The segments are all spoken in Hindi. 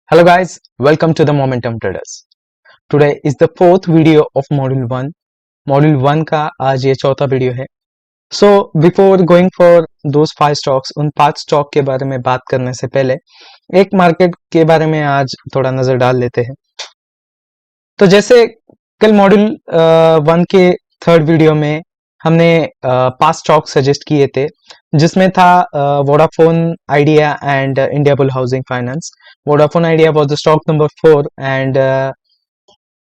Hello guys, welcome to the Momentum Traders. Today is the fourth video of Module 1. Module 1 का आज ये चौथा वीडियो है. So before going for those 5 stocks, उन 5 स्टॉक के बारे में बात करने से पहले एक मार्केट के बारे में आज थोड़ा नजर डाल लेते हैं. तो जैसे कल मॉड्यूल 1 के थर्ड वीडियो में हमने 5 स्टॉक सजेस्ट किए थे, जिसमें था Vodafone idea and India bull housing finance. Vodafone Idea was the stock number 4 and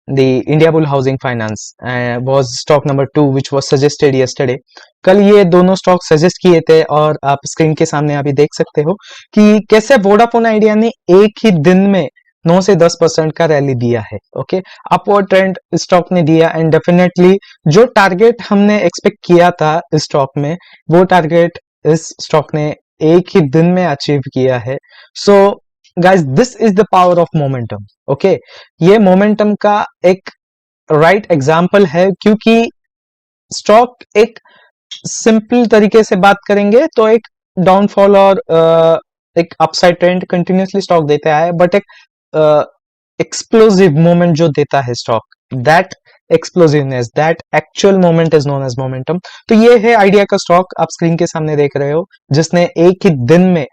the India Bull Housing Finance was stock number 2 which was suggested yesterday. कल ये दोनों स्टॉक सजेस्ट किए थे और आप स्क्रीन के सामने अभी देख सकते हो कि कैसे वोडाफोन आइडिया ने एक ही दिन में 9 से 10% का रैली दिया है. ओके, अपवर्ड ट्रेंड स्टॉक ने दिया एंड डेफिनेटली जो टारगेट हमने एक्सपेक्ट किया था इस स्टॉक में, वो टारगेट इस स्टॉक ने एक ही दिन में अचीव किया है. So guys, this is the power of momentum. Okay, ये मोमेंटम का एक राइट एग्जाम्पल है, क्योंकि स्टॉक एक सिंपल तरीके से बात करेंगे तो एक डाउनफॉल और एक अपसाइड ट्रेंड कंटिन्यूसली स्टॉक देता है, बट एक एक्सप्लोसिव मोमेंट जो देता है stock, that explosiveness, that actual moment is known as momentum. तो ये है आइडिया का स्टॉक आप स्क्रीन के सामने देख रहे हो, जिसने एक ही दिन में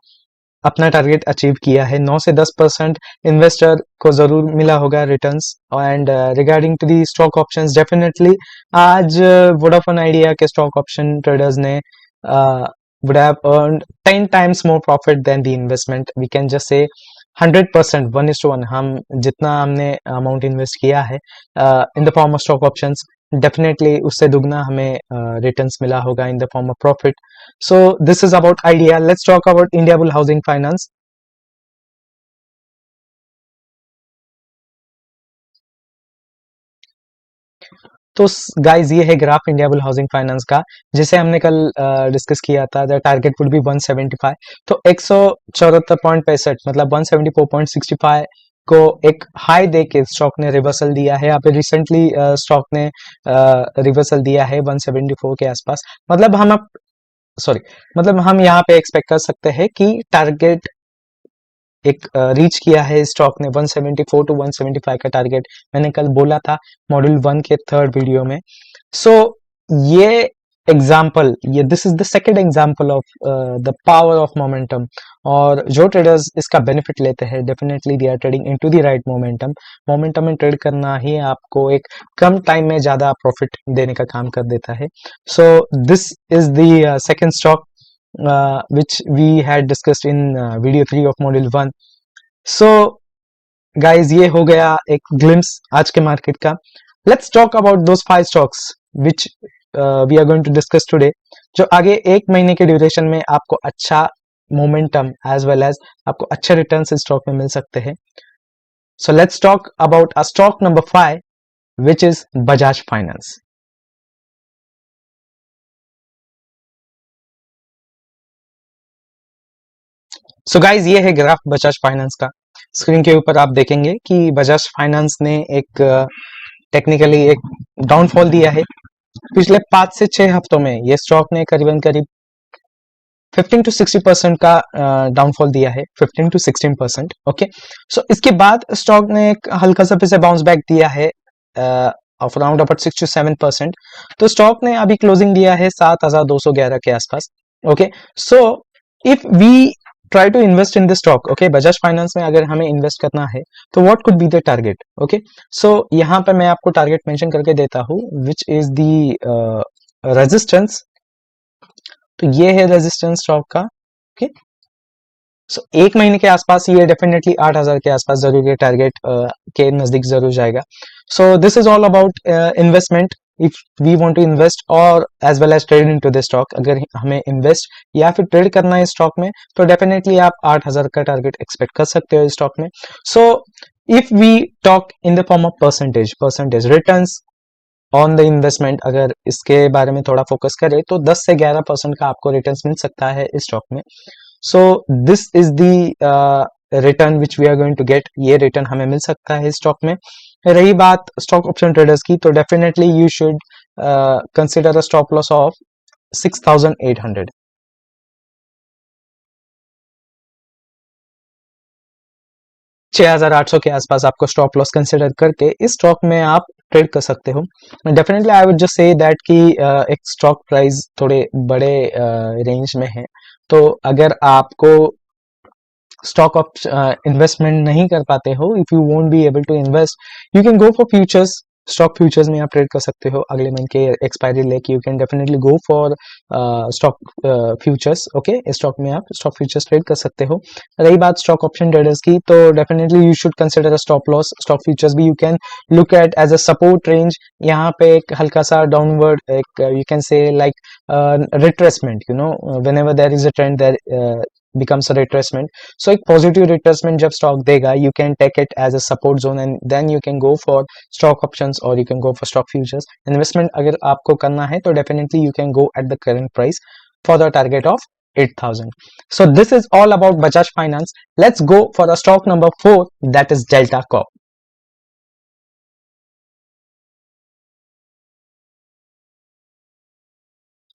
अपना टारगेट अचीव किया है. 9 से 10% इन्वेस्टर को जरूर मिला होगा returns. And regarding to the stock options, definitely आज वोडाफोन आइडिया के स्टॉक ऑप्शन ट्रेडर्स ने would have earned 10 times more profit than the investment. We can just say 100%, 1:1. हम जितना हमने अमाउंट इन्वेस्ट किया है इन the form of stock options, definitely उससे दुगना हमें रिटर्न्स मिला होगा इन the form of profit. So this is about idea. Let's talk about India Bull Housing Finance. तो गाइस, ये है graph India bull housing finance का, जिसे हमने कल डिस्कस किया था. The target would be 175. तो 174.65 मतलब 174.65 को एक हाई देके स्टॉक ने रिवर्सल दिया है. अभी रिसेंटली स्टॉक ने रिवर्सल दिया है 174 के आसपास. मतलब हम यहाँ पे एक्सपेक्ट कर सकते हैं कि टारगेट एक रीच किया है स्टॉक ने. 174 टू 175 का टारगेट मैंने कल बोला था मॉड्यूल 1 के थर्ड वीडियो में. सो ये एग्जाम्पल, ये this is the second example of the power of momentum. और जो ट्रेडर्स इसका बेनिफिट लेते हैं, definitely they are trading into the right momentum. Momentum में ट्रेड करना ही आपको एक कम टाइम में ज्यादा प्रॉफिट देने का काम कर देता है. So this is the second stock which we had discussed in video 3 of module 1. So guys, ये हो गया एक ग्लिम्स आज के मार्केट का. Let's talk about those 5 stocks which we are going to discuss today, जो आगे एक महीने के ड्यूरेशन में आपको अच्छा मोमेंटम एज वेल एज आपको अच्छे रिटर्न्स इस स्टॉक में मिल सकते हैं. So let's talk about a stock number 5 which is Bajaj Finance. So guys, ये है ग्राफ बजाज फाइनेंस का. स्क्रीन के ऊपर आप देखेंगे कि बजाज फाइनेंस ने एक टेक्निकली एक डाउनफॉल दिया है. पिछले 5 से 6 हफ्तों में ये स्टॉक ने करीब 15 टू 60% का डाउनफॉल दिया है. 15 टू 16%. ओके, सो इसके बाद स्टॉक ने एक हल्का सा फिर से बाउंस बैक दिया है ऑफ अराउंड अबाउट 6 टू 7%. तो स्टॉक ने अभी क्लोजिंग दिया है 7211 के आसपास. Okay, so if we try to invest in this stock, okay, Bajaj finance में अगर हमें इन्वेस्ट करना है तो what could be the target. Okay, so यहाँ पे मैं आपको टारगेट मेंशन करके देता हूँ विच इज द रेजिस्टेंस. तो ये है रेजिस्टेंस स्टॉक का. ओके, सो एक महीने के आसपास ये डेफिनेटली 8000 के आसपास जरूर ये टारगेट के नजदीक जरूर जाएगा. So this is all about investment. If we want to invest और as well as trade into the stock, अगर हमें इन्वेस्ट या फिर ट्रेड करना है स्टॉक में, तो डेफिनेटली आप 8000 का टारगेट एक्सपेक्ट कर सकते हो स्टॉक में. So if we talk in the form of percentage returns on the investment, अगर इसके बारे में थोड़ा फोकस करें तो 10 से 11% का आपको रिटर्न्स मिल सकता है इस स्टॉक में. So this is the return which we are going to get. ये रिटर्न हमें मिल सकता है स्टॉक में. रही बात स्टॉक ऑप्शन ट्रेडर्स की, तो definitely you should consider a stop loss of 6800. 6800 के आसपास आपको स्टॉप लॉस कंसिडर करके इस स्टॉक में आप ट्रेड कर सकते हो। Definitely I would just say that कि एक स्टॉक प्राइस थोड़े बड़े रेंज में है, तो अगर आपको स्टॉक इन्वेस्टमेंट नहीं कर पाते हो, if you won't be able to invest, you can go for futures. Stock futures में आप ट्रेड कर सकते हो अगले मंथ के एक्सपायरी लेके। You can definitely go for stock futures. Okay, stock में आप स्टॉक फ्यूचर्स ट्रेड कर सकते हो। रही बात स्टॉक ऑप्शन ट्रेडर्स की, तो definitely you should consider a stop loss. Stock futures भी you can look at as a support range. यहाँ पे एक हल्का सा डाउनवर्ड, एक you can say like retracement, you know, whenever there is a trend there becomes a retracement. So एक positive retracement जब stock देगा, you can take it as a support zone and then you can go for stock options or you can go for stock futures. Investment अगर आपको करना है तो definitely you can go at the current price for the target of 8,000. So this is all about Bajaj Finance. Let's go for the stock number 4, that is Delta Corp.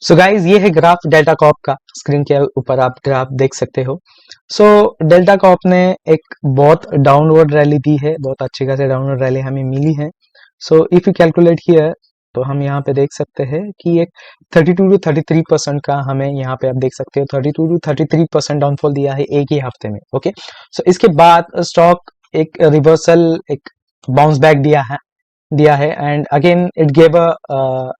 So guys, ये है ग्राफ डेल्टा कॉर्प का। स्क्रीन के ऊपर आप ग्राफ देख सकते हो। सो डेल्टा कॉर्प ने एक बहुत डाउनवर्ड रैली दी है, बहुत अच्छी खासी डाउनवर्ड रैली हमें मिली है। So if you calculate here, तो हम यहाँ पे देख सकते हैं कि एक 32 टू 33% का हमें यहाँ पे आप देख सकते हो 32 टू 33% डाउनफॉल दिया है एक ही हफ्ते में। ओके, सो इसके बाद स्टॉक एक रिवर्सल, एक बाउंस बैक दिया है and again it gave a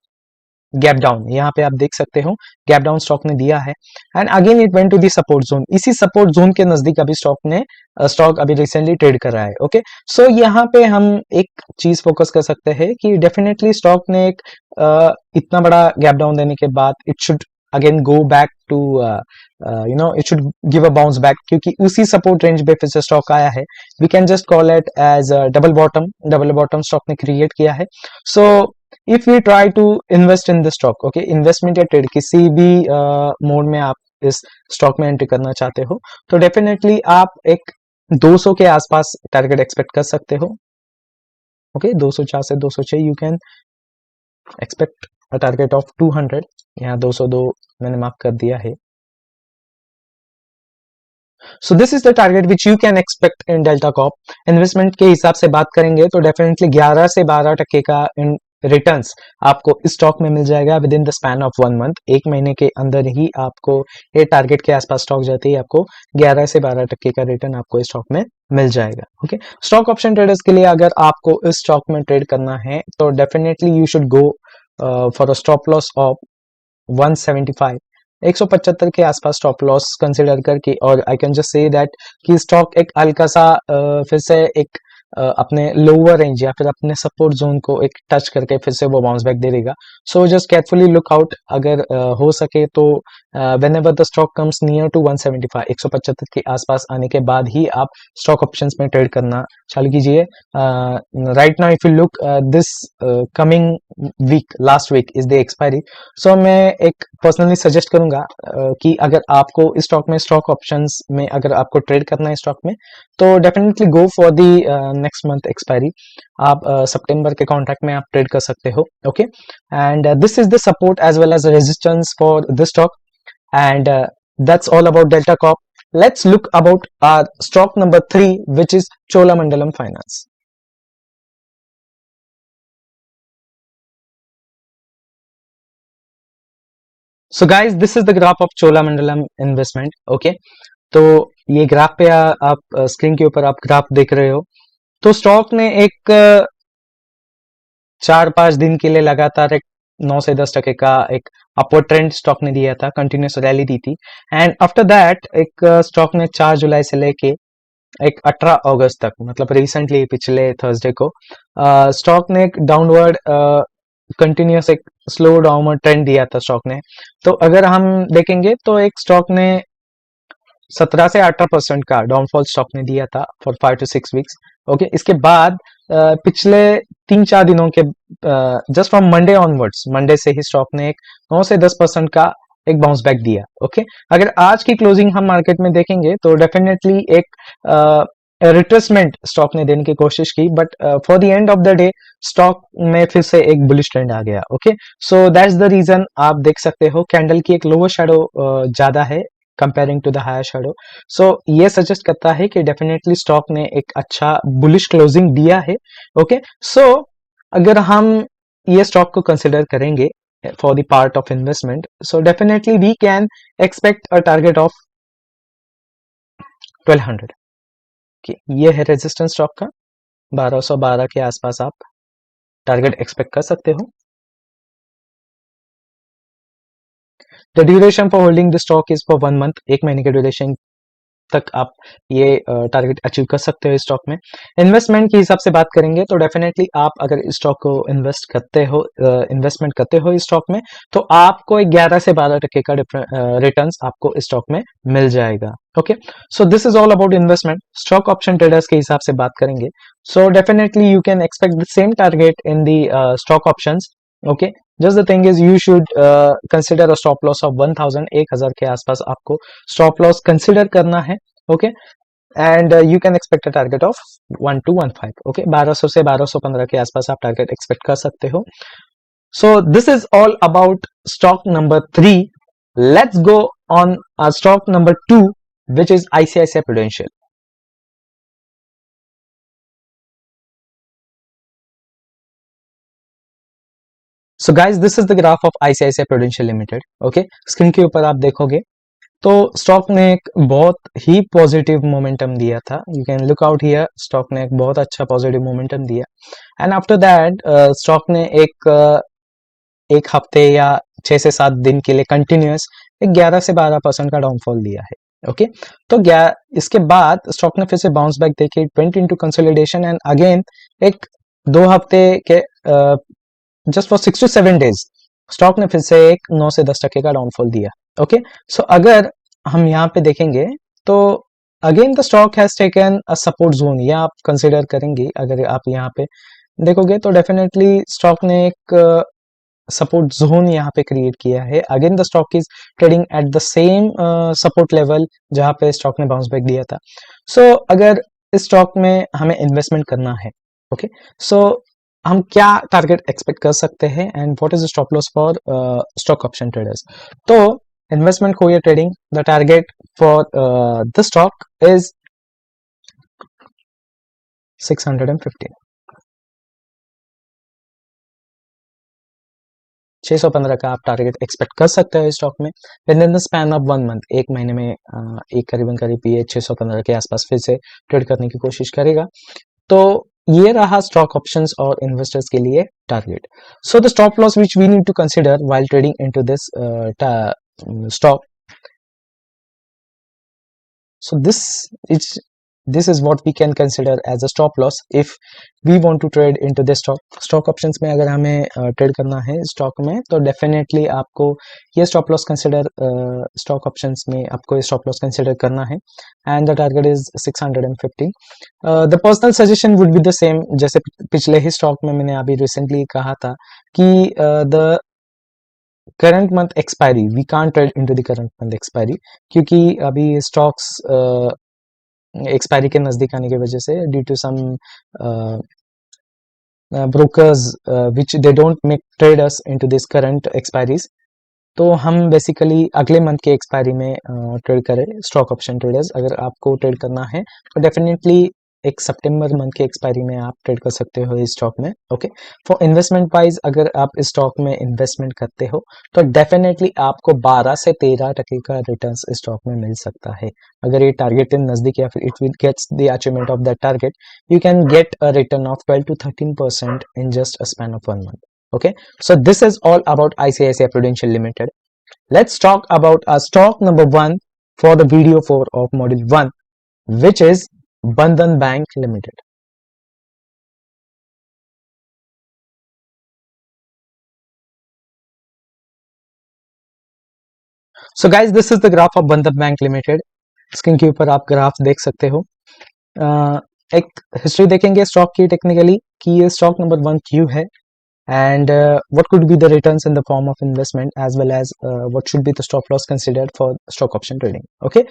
gap down. यहाँ पे आप देख सकते हो गैप डाउन स्टॉक ने दिया है and again it went to the support zone. इसी सपोर्ट जोन के नजदीक अभी स्टॉक अभी रिसेंटली ट्रेड कर रहा है। ओके, सो यहाँ पे हम एक चीज फोकस कर सकते हैं कि डेफिनेटली स्टॉक ने एक इतना बड़ा गैप डाउन देने के बाद it should again go back to you know, it should give a bounce back, क्योंकि उसी सपोर्ट रेंज पे फिर से स्टॉक आया है। We can just call it as double bottom stock ने क्रिएट किया है। So if you try to invest in the stock, okay, investment या ट्रेड किसी भी मोड में आप इस स्टॉक में एंट्री करना चाहते हो, तो डेफिनेटली आप एक 200 के आसपास टारगेट एक्सपेक्ट कर सकते हो। ओके, 204 से 206 you can expect a target of 200। यहाँ 202 मैंने मार्क कर दिया है। So this is the target which you can expect in Delta Corp. Investment के हिसाब से बात करेंगे तो डेफिनेटली 11 से 12% का इन रिटर्न्स आपको इस स्टॉक में मिल जाएगा with in the span of 1 month. एक महीने के अंदर ही आपको ये टारगेट के आसपास स्टॉक जाते ही आपको 11 से 12% का रिटर्न आपको इस स्टॉक में मिल जाएगा। ओके, स्टॉक ऑप्शन ट्रेडर्स के लिए अगर आपको इस स्टॉक में ट्रेड करना है तो definitely you should go for a stop loss of 175, 175 के आसपास स्टॉप लॉस कंसिडर करके। और I can just say that कि स्टॉक एक हल्का सा फिर से एक अपने लोअर रेंज या फिर अपने सपोर्ट जोन को एक टच करके फिर से वो बाउंस बैक दे देगा। So just carefully look out. अगर हो सके तो whenever the stock comes near to 175, 175 के आसपास आने के बाद ही आप स्टॉक ऑप्शंस में ट्रेड करना चालू कीजिए। Right now if you look this coming week, last week is the expiry. So मैं एक पर्सनली सजेस्ट करूंगा कि अगर आपको इस स्टॉक में स्टॉक ऑप्शंस में अगर आपको ट्रेड करना है स्टॉक में, तो definitely go for the next month expiry. आप सितंबर के कॉन्ट्रैक्ट में आप ट्रेड कर सकते हो। Okay, and this is the support as well as resistance for this stock and that's all about Delta Corp. Let's look about our stock number 3, which is Cholamandalam Finance. So guys, this is the graph of Cholamandalam Investment. Okay, तो ये ग्राफ पे आप स्क्रीन के ऊपर आप ग्राफ देख रहे हो। तो स्टॉक ने एक 4-5 दिन के लिए लगातार एक 9 से 10% का एक अपवर्ड ट्रेंड स्टॉक ने दिया था, कंटिन्यूस रैली दी थी एंड आफ्टर दैट एक स्टॉक ने 4 जुलाई से लेके एक 18 अगस्त तक, मतलब रिसेंटली पिछले थर्सडे को स्टॉक ने एक डाउनवर्ड कंटिन्यूस एक स्लो डाउनवर्ड ट्रेंड दिया था स्टॉक ने। तो अगर हम देखेंगे तो एक स्टॉक ने 17 से 18% का डाउनफॉल स्टॉक ने दिया था फॉर 5 to 6 वीक्स। ओके, इसके बाद पिछले 3-4 दिनों के just from Monday onwards, Monday से ही स्टॉक ने एक 9 से 10% का एक बाउंस बैक दिया। ओके, अगर आज की क्लोजिंग हम मार्केट में देखेंगे तो डेफिनेटली एक रिट्रेसमेंट स्टॉक ने देने की कोशिश की, but for the end of the day stock में फिर से एक बुलिश ट्रेंड आ गया। Okay, so that's the reason. आप देख सकते हो कैंडल की एक लोअर शैडो ज्यादा है comparing to the higher shadow. So ये सजेस्ट करता है कि डेफिनेटली स्टॉक ने एक अच्छा बुलिश क्लोजिंग दिया है। ओके, सो अगर हम ये स्टॉक को कंसिडर करेंगे for the part of investment, so definitely we can expect a target of 1200 कि ये है रेजिस्टेंस स्टॉक का। 1212 के आसपास आप टारगेट एक्सपेक्ट कर सकते हो। The duration for holding the stock is for 1 month, 1 महीने के ड्यूरेशन तक आप ये टारगेट अचीव कर सकते हो इस स्टॉक में। इन्वेस्टमेंट के हिसाब से बात करेंगे तो डेफिनेटली आप अगर इस स्टॉक को इन्वेस्टमेंट करते हो इस स्टॉक में, तो आपको 11 से 12% का रिटर्न्स आपको इस स्टॉक में मिल जाएगा। Okay, so this is all about investment. Stock option traders के हिसाब से बात करेंगे, so definitely you can expect the same target in the stock options. Okay, just the thing is you should consider a stop loss of 1000, 1000 के आसपास आपको स्टॉप लॉस कंसिडर करना है। Okay, and you can expect a target of 1215। Okay, 1200 से 1215 के आसपास आप टारगेट एक्सपेक्ट कर सकते हो। सो this is all about stock number 3। Let's go on stock number 2 which is ICICI Prudential. So guys, this is the graph of ICICI Prudential Limited. Okay, screen के ऊपर आप देखोगे तो स्टॉक ने एक बहुत ही पॉजिटिव मोमेंटम दिया था। You can look out here, stock ने एक बहुत अच्छा पॉजिटिव मोमेंटम दिया एंड आफ्टर दैट स्टॉक ने एक हफ्ते या 6 से 7 दिन के लिए कंटिन्यूस एक 11 से 12% का डाउनफॉल दिया है। ओके, तो इसके बाद स्टॉक ने फिर से बाउंस बैक देके it went into consolidation and again एक 2 हफ्ते के just for 6 to 7 days stock ने फिर से एक 9 से 10% का डाउनफॉल दिया। ओके, सो अगर हम यहाँ पे देखेंगे तो again the stock has taken a support zone, ये आप कंसिडर करेंगे। अगर आप यहाँ पे देखोगे तो डेफिनेटली स्टॉक ने एक सपोर्ट जोन यहाँ पे क्रिएट किया है। Again the stock is trading at the same support level जहाँ पे स्टॉक ने बाउंस बैक दिया था। सो अगर इस स्टॉक में हमें इन्वेस्टमेंट करना है, ओके, सो हम क्या टारगेट एक्सपेक्ट कर सकते हैं and what is the stop loss for stock option traders. तो इन्वेस्टमेंट को ये trading the target for the stock is 615, 615 का आप टारगेट एक्सपेक्ट कर सकते हो स्टॉक में with in the span of 1 month. 1 महीने में एक करीब ये 615 के आसपास फिर से ट्रेड करने की कोशिश करेगा। तो ये रहा स्टॉक ऑप्शंस और इन्वेस्टर्स के लिए target. So the stop loss which we need to consider while trading into this stock. So this is what we can consider as a stop loss if we want to trade into this stock options में अगर हमें ट्रेड करना है स्टॉक में तो डेफिनेटली आपको ये stop loss consider stock options में आपको ये स्टॉप लॉस कंसिडर करना है and the target is 650। The personal suggestion would be the same, जैसे पिछले ही स्टॉक में मैंने अभी रिसेंटली कहा था कि the current month expiry we can't trade into the current month expiry, क्योंकि अभी स्टॉक्स एक्सपायरी के नजदीक आने की वजह से due to some brokers which they don't make traders into this current expiries, तो हम बेसिकली अगले मंथ के एक्सपायरी में ट्रेड करें स्टॉक ऑप्शन ट्रेडर्स। अगर आपको ट्रेड करना है तो डेफिनेटली एक सितंबर मंथ के एक्सपायरी में आप ट्रेड कर सकते हो इस स्टॉक में। ओके, फॉर इन्वेस्टमेंट वाइज अगर आप इस स्टॉक में इन्वेस्टमेंट करते हो तो डेफिनेटली आपको 12 से 13% का रिटर्न्स इस स्टॉक में मिल सकता है। अगर ये टारगेट के नजदीक या फिर it will gets the achievement of that target, you can get a return of 12 to 13% in just a span of 1 month. Okay, so this is all about ICICI Prudential Limited. Let's talk about our stock number 1 for the video 4 of module 1, which is Bandhan Bank Limited. So guys, this is the graph of Bandhan Bank Limited. Screen के ऊपर आप ग्राफ देख सकते हो। एक हिस्ट्री देखेंगे स्टॉक की टेक्निकली कि ये स्टॉक नंबर 1 क्यों है and what could be the returns in the form of investment as well as what should be the stop loss considered for stock option trading. Okay,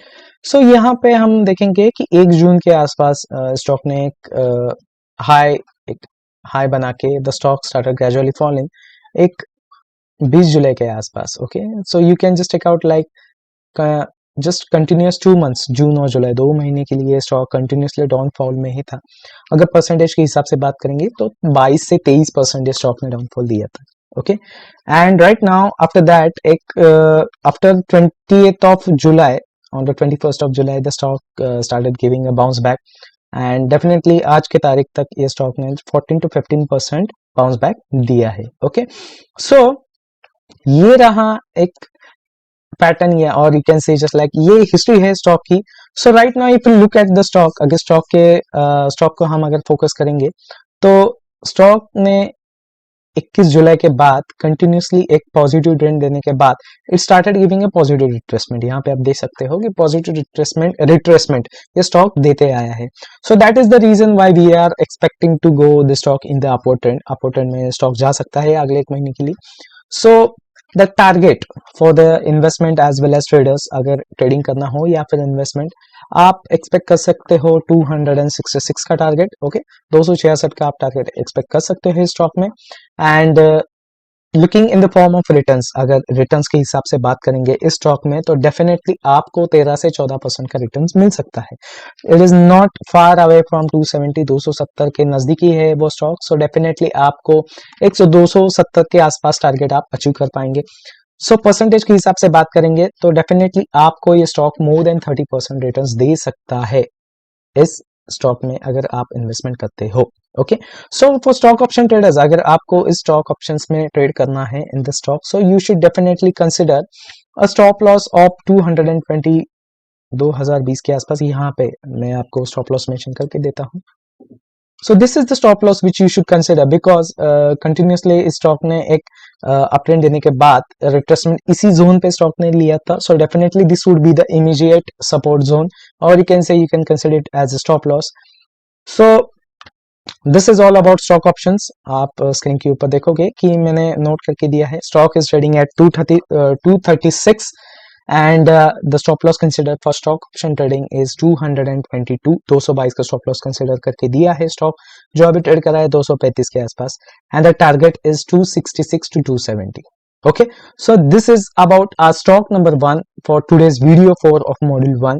so यहाँ पे हम देखेंगे कि 1 जून के आसपास स्टॉक ने एक हाई बना के the stock started gradually falling एक 20 जुलाई के आसपास। Okay, so you can just take out like just continuous 2 months, जून और जुलाई 2 महीने के लिए स्टॉक कंटिन्यूसली डाउनफॉल में ही था। अगर परसेंटेज के हिसाब से बात करेंगे तो 22 से 23% स्टॉक ने डाउनफॉल दिया था। Okay, and right now after that एक after 20th of July, on the 21st of July the stock started giving a bounce back, and definitely आज के तारीख तक ये स्टॉक ने 14 to 15% बाउंस बैक दिया है। ओके, सो ये रहा एक पैटर्न, या और you can say just like ये हिस्ट्री है स्टॉक की। So right now if you look at the stock, अगर स्टॉक को हम अगर फोकस करेंगे तो स्टॉक ने 21 जुलाई के बाद कंटिन्यूसली एक पॉजिटिव ट्रेंड देने के बाद it started giving a positive retracement. यहाँ पे आप देख सकते हो कि पॉजिटिव रिट्रेसमेंट ये स्टॉक देते आया है। So that is the reason why we are expecting to go the stock in the upward trend में स्टॉक जा सकता है अगले एक महीने के लिए। So the target for the investment as well as traders, अगर ट्रेडिंग करना हो या फिर इन्वेस्टमेंट, आप एक्सपेक्ट कर सकते हो 266 का टारगेट। ओके, 266 का आप टारगेट एक्सपेक्ट कर सकते हो स्टॉक में। And looking in the form of returns, अगर रिटर्न्स के हिसाब से बात करेंगे इस स्टॉक में तो डेफिनेटली आपको 13 से 14% का रिटर्न्स मिल सकता है। It is not far away from 270, 270 के नजदीकी है वो स्टॉक। सो डेफिनेटली आपको 270 के आसपास टारगेट आप अचीव कर पाएंगे। सो परसेंटेज के हिसाब से बात करेंगे तो डेफिनेटली आपको ये स्टॉक मोर देन 30% रिटर्न्स दे सकता है इस स्टॉक में अगर आप इन्वेस्टमेंट करते हो। Okay, so for stock option traders, अगर आपको इस स्टॉक ऑप्शंस में ट्रेड करना है इन the stock, so you should definitely consider a stop loss of 220, 2020 के आसपास। यहाँ पे मैं आपको स्टॉप लॉस मेंशन करके देता हूँ। सो this is the stop loss which you should consider, because continuously इस स्टॉक ने एक अपट्रेंड देने के बाद रिट्रेसमेंट इसी जोन पे स्टॉक ने लिया था। So definitely this would be the immediate support zone, और you can say you can consider it as a stop loss. So this is all about stock options. आप स्क्रीन के ऊपर देखोगे कि मैंने नोट करके दिया है stock is trading at 236 and the stop loss consider for stock option trading is 222, 222 का स्टॉप लॉस कंसिडर करके दिया है स्टॉक जो अभी ट्रेड कर रहा है 235 के आसपास, and the target is 266 to 270। okay, so this is about our stock number 1 for today's video 4 of module 1।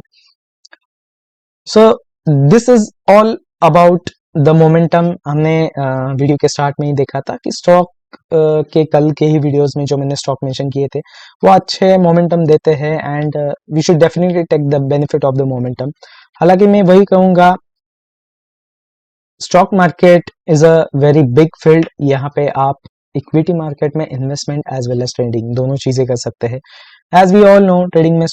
so this is all about the momentum. हमने वीडियो के स्टार्ट में ही देखा था कि स्टॉक के कल के ही वीडियोस में जो मैंने स्टॉक मेंशन किए थे वो अच्छे मोमेंटम देते हैं, and we should definitely take the benefit of the momentum. हालांकि मैं वही कहूंगा, stock market is a very big field. यहाँ पे आप इक्विटी मार्केट में investment as well as trading दोनों चीजें कर सकते हैं। As we all know, trading में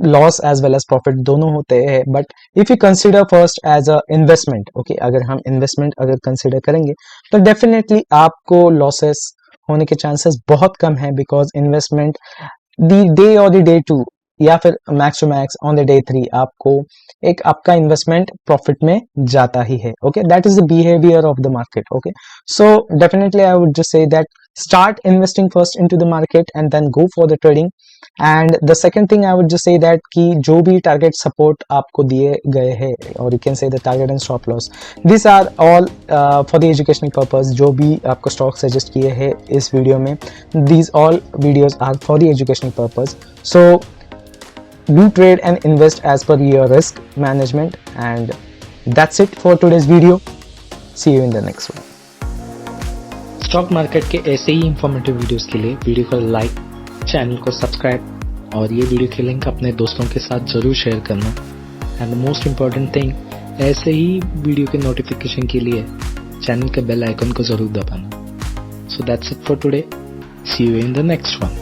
loss as well as profit दोनों होते हैं, but if you consider first as a investment, okay, अगर हम इन्वेस्टमेंट अगर कंसिडर करेंगे तो डेफिनेटली आपको लॉसेस होने के चांसेस बहुत कम है, बिकॉज इन्वेस्टमेंट दी डे और द डे 2 या फिर max to max on the day 3 आपको एक आपका इन्वेस्टमेंट प्रॉफिट में जाता ही है। Okay, that is the behaviour of the market. Okay, so definitely I would just say that start investing first into the market and then go for the trading। and the second thing I would just say that कि जो भी target support आपको दिए गए हैं, और you can say the target and stop loss, these are all for the educational purpose। जो भी आपको stock suggest किए हैं इस वीडियो में, these all videos are for the educational purpose। so do trade and invest as per your risk management, and that's it for today's video। see you in the next one। Stock market के ऐसे ही इंफॉर्मेटिव वीडियोस के लिए वीडियो को लाइक, चैनल को सब्सक्राइब, और ये वीडियो के लिंक अपने दोस्तों के साथ जरूर शेयर करना। एंड मोस्ट इम्पॉर्टेंट थिंग, ऐसे ही वीडियो के नोटिफिकेशन के लिए चैनल के बेल आइकन को जरूर दबाना। So that's it for today. See you in the next one.